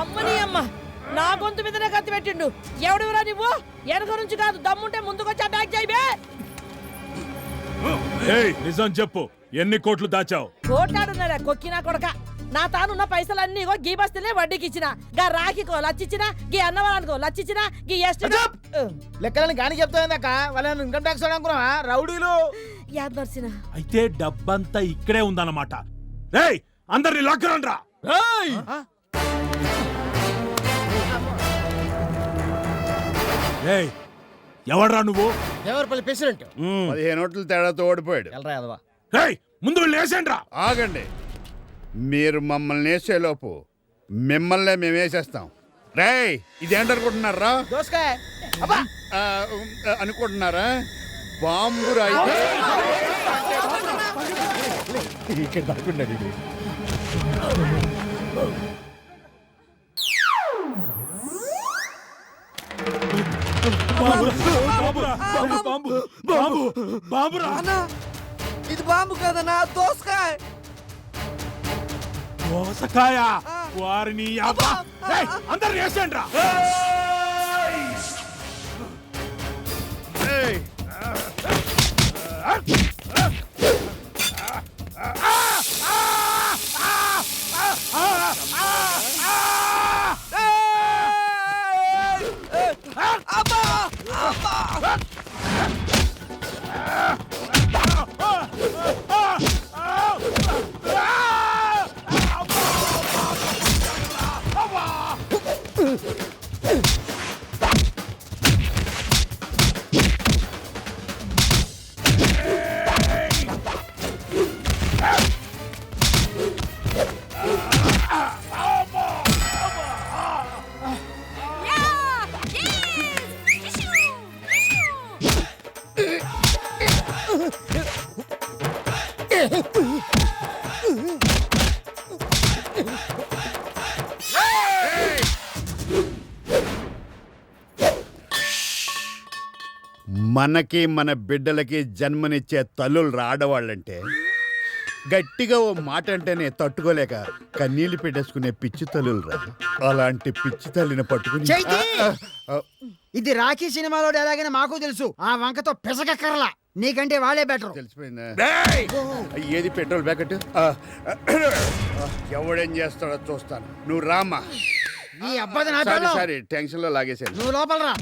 అమ్మని అమ్మ నా గొంతు మీదనే కత్తి పెట్టిండు. ఎవడురా నువ్వు? వెనక నుంచి కాదు, దమ్ముంటే ముందుకొచ్చి అటాక్ చేయబే. నిజం చెప్పు, ఎన్ని కోట్లు దాచావు? కోట్లాడున్నారా కొక్కినా కొడక. నా తానున్న పైసలన్నీ గీ బస్తీలే వడ్డీకి ఇచ్చిన. గా రాఖీకో లచ్చిచ్చిన, గీ అన్నవరానికో లచ్చిచ్చిన, గీ ఎస్టీ లెక్కలని గాని చెప్తాక వాళ్ళని ఇన్కమ్ ట్యాక్స్ అనుకున్నావా? రౌడీలు యాద్ నర్సిన. అయితే డబ్బంతా ఇక్కడే ఉందన్నమాట. రేయ్, అందరిని లాక్కరండ్రా. రేయ్, ఎవడ్రా నువ్వు? దేవరపల్లి ప్రెసిడెంట్. 15 ఓట్ల తేడాతో ఓడిపోయాడు. ఎల్రా యాదవా. రేయ్, ముందు వెళ్ళి వేసేయండ్రా. ఆగండి, మీరు మమ్మల్ని వేసేలోపు మిమ్మల్నే మేము వేసేస్తాం. రేయ్, ఇదేంటనుకుంటున్నారా? దోసకాయ అబ్బా అనుకుంటున్నారా? బాంబు రాయి ఇక్కడ దాక్కున్నాడు. ఇది బాంబు కదనా, దోసకాయ. దోసకాయ వారిని అబ్బా. రేయ్, అందరిని వేసేయండ్రా. ఏయ్, మనకి మన బిడ్డలకి జన్మనిచ్చే తల్లులు రాడవాళ్ళంటే గట్టిగా ఓ మాట అంటేనే తట్టుకోలేక కన్నీళ్లు పెట్టేసుకునే పిచ్చి తల్లులు రా. అలాంటి పిచ్చి తల్లిని పట్టుకుని ఇది రాఖీ సినిమాలో ఎలాగైనా మాకు తెలుసు. ఆ వంకతో పిసకక్కర్లా, నీకంటే వాళ్ళే బెటర్. తెలిసిపోయిందా? ఏది పెట్రోల్ ప్యాకెట్? ఎవడేం చేస్తాడో చూస్తాను. నువ్వు రామ్మా. ఈ అబ్బాయి నా పిల్లం. సరే, టెన్షన్ లో లాగేసాను. నువ్వు లోపల రా.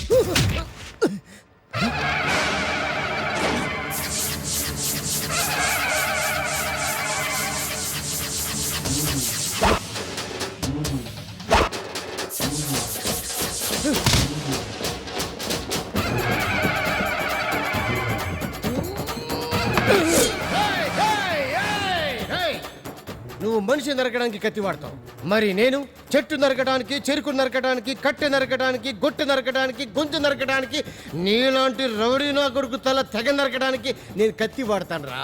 నువ్వు మనిషి నరకడానికి కత్తి వాడతావు, మరి నేను చెట్టు నరకడానికి, చెరుకు నరకడానికి, కట్టె నరకడానికి, గొట్టె నరకడానికి, గొంతు నరకడానికి, నీలాంటి రౌడీ నా కొడుకు తల తెగ నరకడానికి నేను కత్తి వాడతాను రా.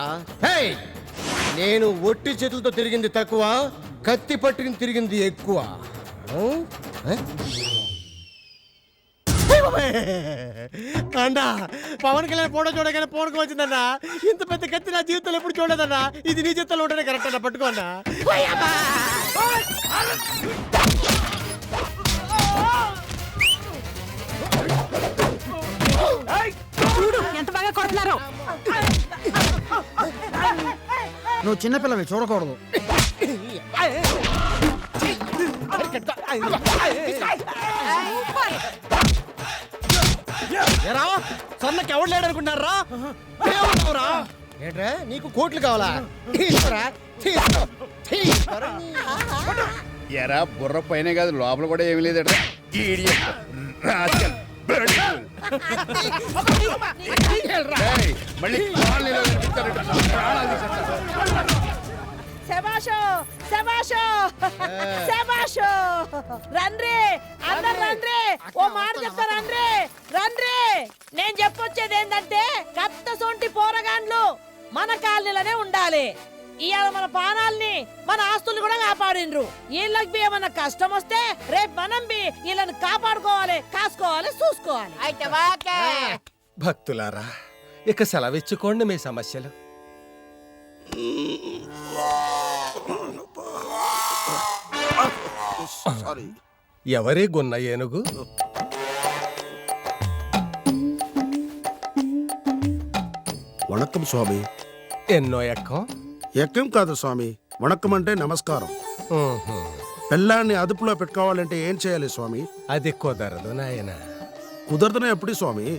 నేను ఒట్టి చేతులతో తిరిగింది తక్కువ, కత్తి పట్టుకుని తిరిగింది ఎక్కువ. అన్నా, పవన్ కళ్యాణ్ ఫోటో చూడగానే ఫోన్కి వచ్చిందన్నా. ఇంత పెద్ద కత్తి నా జీవితంలో ఎప్పుడు చూడదన్నా. ఇది నీ జీవితంలో ఉంటేనే కరెక్ట్ అన్నా. పట్టుకోన్నా. చూడు ఎంత బాగా కొడుతున్నారు. నువ్వు చిన్నపిల్లవి, చూడకూడదు. సన్నకి ఎవడు లేడనుకున్నారా? ఏంట్రా, నీకు కోట్లు కావాలా? ఎరా, బుర్ర పైన కాదు లోపల కూడా ఏమి లేదట. మళ్ళీ శభాషో శభాషో శభాషో. రండ్రి అందరు రండ్రి, ఓ మాట చెప్తా రండ్రి రండ్రి. నేను చెప్పొచ్చేది ఏంటంటే, కత్త సొంటి పోరగాండ్లు మన కాలనీలోనే ఉండాలి. ఇవాళ మన ప్రాణాలని, మన ఆస్తుల్ని కూడా కాపాడిండ్రు. వీళ్ళకి ఏమన్నా కష్టం వస్తే రేపు మనం వీళ్ళని కాపాడుకోవాలి, కాసుకోవాలి, చూసుకోవాలి. భక్తులారా, ఇక సెలవిచ్చుకోండి మీ సమస్యలు. ఎవరి గున్న ఏనుగు? వణక్కం స్వామి. ఎన్నో ఎక్కం? ఎక్కం కాదు స్వామి, వణక్కం అంటే నమస్కారం. ఊహు. పెళ్ళాన్ని అదుపులో పెట్టుకోవాలంటే ఏం చేయాలి స్వామి? అది కుదరదు నాయన. కుదరదనే ఎప్పుడు స్వామి?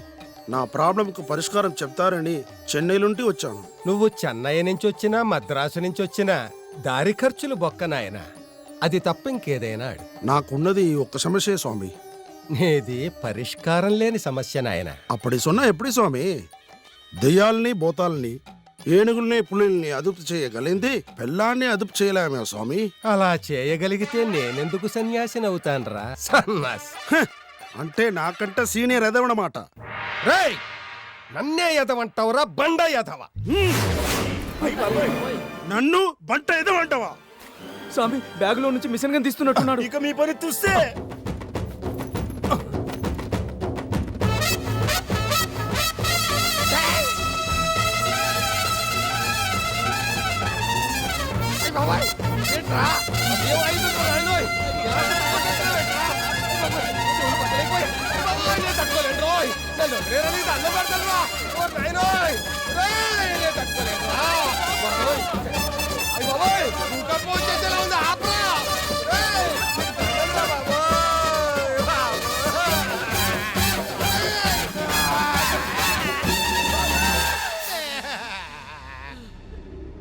నా ప్రాబ్లంకు పరిష్కారం చెప్తారని చెన్నైలుంటి వచ్చాను. నువ్వు చెన్నై నుంచి వచ్చినా మద్రాసు నుంచి వచ్చినా దారి ఖర్చులు బొక్క నాయన. అది తప్ప ఇంకేదైనా అడుగు. నాకున్నది ఈ ఒక్క సమస్యే స్వామి. నీది పరిష్కారం లేని సమస్య నాయన. అప్పటి సొన్న ఎప్పుడు స్వామి? దెయ్యాల్ని బోతాల్ని ఏనుగుల్ని పులిల్ని అదుపు చేయగలిగింది, పెళ్ళాన్ని అదుపు చేయలేమే స్వామి. అలా చేయగలిగితే నేనెందుకు సన్యాసినవుతాన్రా సన్నాసి? హ! అంటే నాకంటే సీనియర్ ఎదవనమాట. రేయ్, నన్నే ఎదవంటావురా బండ ఎదవ? నన్ను బంట ఎదవంటావా? స్వామి బ్యాగులో నుంచి మిషన్ గన్ తీస్తున్నట్టున్నాడు. ఇక మీ పని చూస్తే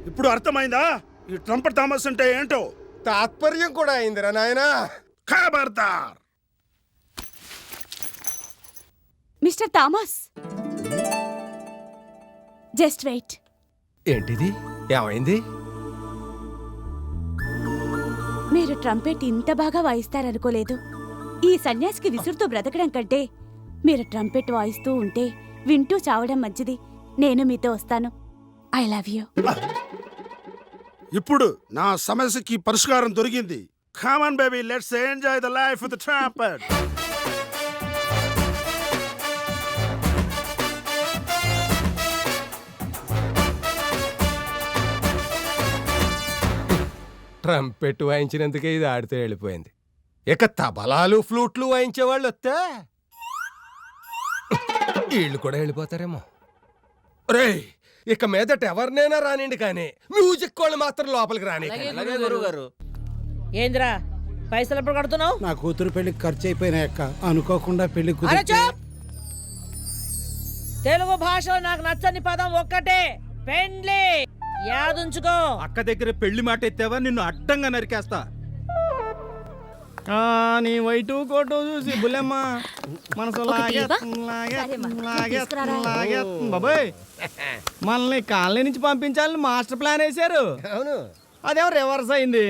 ఇప్పుడు అర్థమైందా ఈ ట్రంపర్ థామస్ అంటే ఏంటో? తాత్పర్యం కూడా అయిందిరా నాయనా. ఖబర్దార్. Mister Thomas, just wait. ఏంటిది? ఏమైంది? మీరు ట్రంపెట్ ఇంత బాగా వాయిస్తారనుకోలేదు. ఈ సన్యాసికి విసురుతూ బ్రతకడం కంటే మీరు ట్రంపెట్ వాయిస్తూ ఉంటే వింటూ చావడం మంచిది. నేను మీతో వస్తాను. I love you. ఇప్పుడు నా సమస్యకి పరిష్కారం దొరికింది. Come on baby, let's enjoy the life with the trumpet. Trumpet వాయించినందుకే ఇది ఆడితే వెళ్ళిపోయింది. ఇక తబలాలు ఫ్లూట్లు వాయించే వాళ్ళు వస్తే వీళ్ళు కూడా వెళ్ళిపోతారేమో. రేయ్, ఇక మీదట ఎవరినైనా రానిండి కానీ మ్యూజిక్ వాళ్ళు మాత్రం లోపలికి రాని. ఏంద్రా పైసలు ఎప్పుడు కడుతున్నావు? నా కూతురు పెళ్లికి ఖర్చు అయిపోయినాయక్క, అనుకోకుండా పెళ్లి అరే చూప్! తెలుగు భాషలో నాకు నచ్చని పదం ఒక్కటే, పెండ్లి. యాదుంచుకో. అక్క దగ్గర పెళ్లి మాట ఎత్తావా నిన్ను అడ్డంగా నరికేస్తా. నీ వైటు కోటు చూసి బుల్లెమ్మ మనసు బాబాయ్ మనల్ని కాలనీ నుంచి పంపించాలని మాస్టర్ ప్లాన్ వేశారు. అవును, అదేమో రివర్స్ అయింది.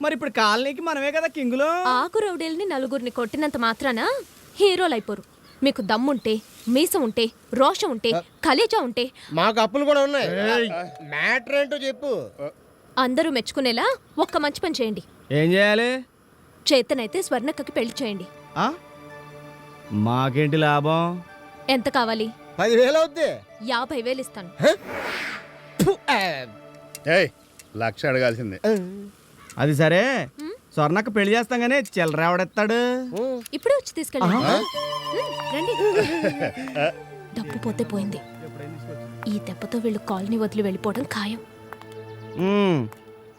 మరి ఇప్పుడు కాలనీకి మనమే కదా కింగులు. ఆకు రౌడీల్ని నలుగురిని కొట్టినంత మాత్రాన హీరోలు అయిపోరు. మీకు దమ్ముంటే, మీసం ఉంటే, రోషం ఉంటే, కలేజా ఉంటే. మాకు అప్పులు కూడా ఉన్నాయి. మ్యాటర్ ఏంటో చెప్పు. అందరూ మెచ్చుకునేలా ఒక్క మంచి పని చేయండి. ఏం చేయాలి? చేతనైతే స్వర్ణక్కకి పెళ్లి చేయండి. మాకేంటి లాభం? ఎంత కావాలి? 10,000 అవుద్ది. 50,000 ఇస్తాను. ఏయ్, 1,00,000 అడగాల్సిందే. అది సరే, స్వర్ణక్క పెళ్లి చేస్తాం గానీ చిల్లర ఎవడెత్తాడు? ఇప్పుడే వచ్చి తీసుకెళ్ళండి. రండి. డబ్బు పోతే పోయింది. ఈ దెబ్బతో వీళ్ళు కాలనీ వదిలి వెళ్ళిపోవడం ఖాయం.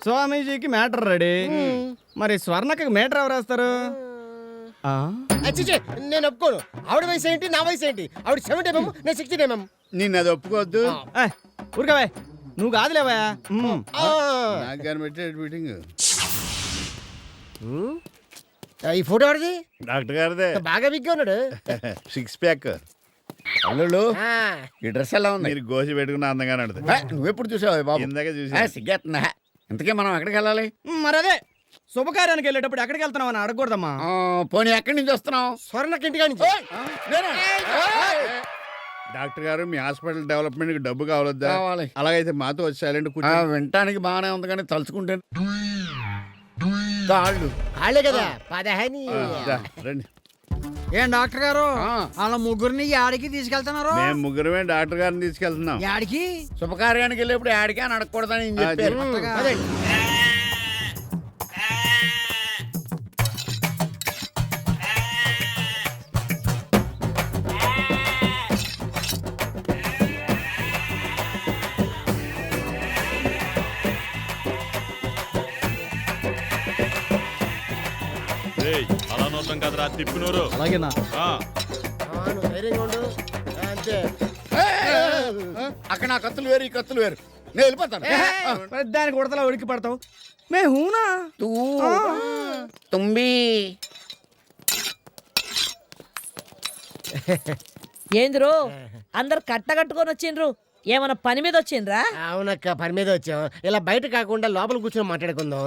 స్వామీజీకి మ్యాటర్ రెడీ. మరి స్వర్ణక్కకి మ్యాటర్ ఎవరు వేస్తారు? అచ్చిచే, నేను ఒప్పుకోను. ఆవిడ వయసు ఏంటి, నా వయసు ఏంటి? ఆవిడ 70 mm, నేను 60 mm. నిన్ను అది ఒప్పుకోవద్దు. ఊరికవే, నువ్వు కాదులేవా. నాకు కనిపెట్టే మీటింగ్. ఈ ఫోటో ఆడిది డాక్టర్ గారిదే. బాగా బిగ్గా ఉన్నాడు. 6 ప్యాక్. అల్లుళ్ళు, ఈ డ్రెస్ ఎలా ఉంది? మీరు గోసి పెట్టుకున్న అందంగా నడుతుంది. నువ్వెప్పుడు చూసావు బాబు? ఇందాక చూసా. సిగ్గేస్తున్నా. ఇంతకీ మనం ఎక్కడికి వెళ్ళాలి? మరి అదే శుభకార్యానికి వెళ్ళేటప్పుడు ఎక్కడికి వెళ్తున్నావు అని అడగకూడదమ్మా. పోనీ ఎక్కడి నుంచి వస్తున్నావు? స్వర్ణకి ఇంటికా నుంచి. డాక్టర్ గారు, మీ హాస్పిటల్ డెవలప్మెంట్ కి డబ్బు కావాలొద్దా? కావాలి. అలాగైతే మాతో వచ్చి సైలెంట్ వినటానికి బాగానే ఉంది కానీ తలుచుకుంటే కాళ్ళే కదా 15. రండి. ఏం డాక్టర్ గారు, వాళ్ళ ముగ్గురిని యాడికి తీసుకెళ్తున్నారు? మేము ముగ్గురమే డాక్టర్ గారిని తీసుకెళ్తున్నాం. యాడికి? శుభకార్యానికి వెళ్ళేప్పుడు యాడికి అని అడగకూడదని చెప్పారు. అలా నోతం కదరా తిప్పినోరు. అలాగేనా ఆ, నువ్వు ధైర్యంగా ఉండు. అంతే. అక్కడ నా కత్తులు వేరు, ఈ కత్తులు వేరు. నేను వెళ్ళిపోతాను. దానికి ఉడతలా ఉడికి పడతావు మే హూనా తుంబి ఏంద్రు అందరు కట్టగట్టుకొని వచ్చిండ్రు, ఏమన్నా పని మీద వచ్చిండ్రా? అవునక్క, పని మీద వచ్చాం. ఇలా బయట కాకుండా లోపల కూర్చొని మాట్లాడుకుందాం.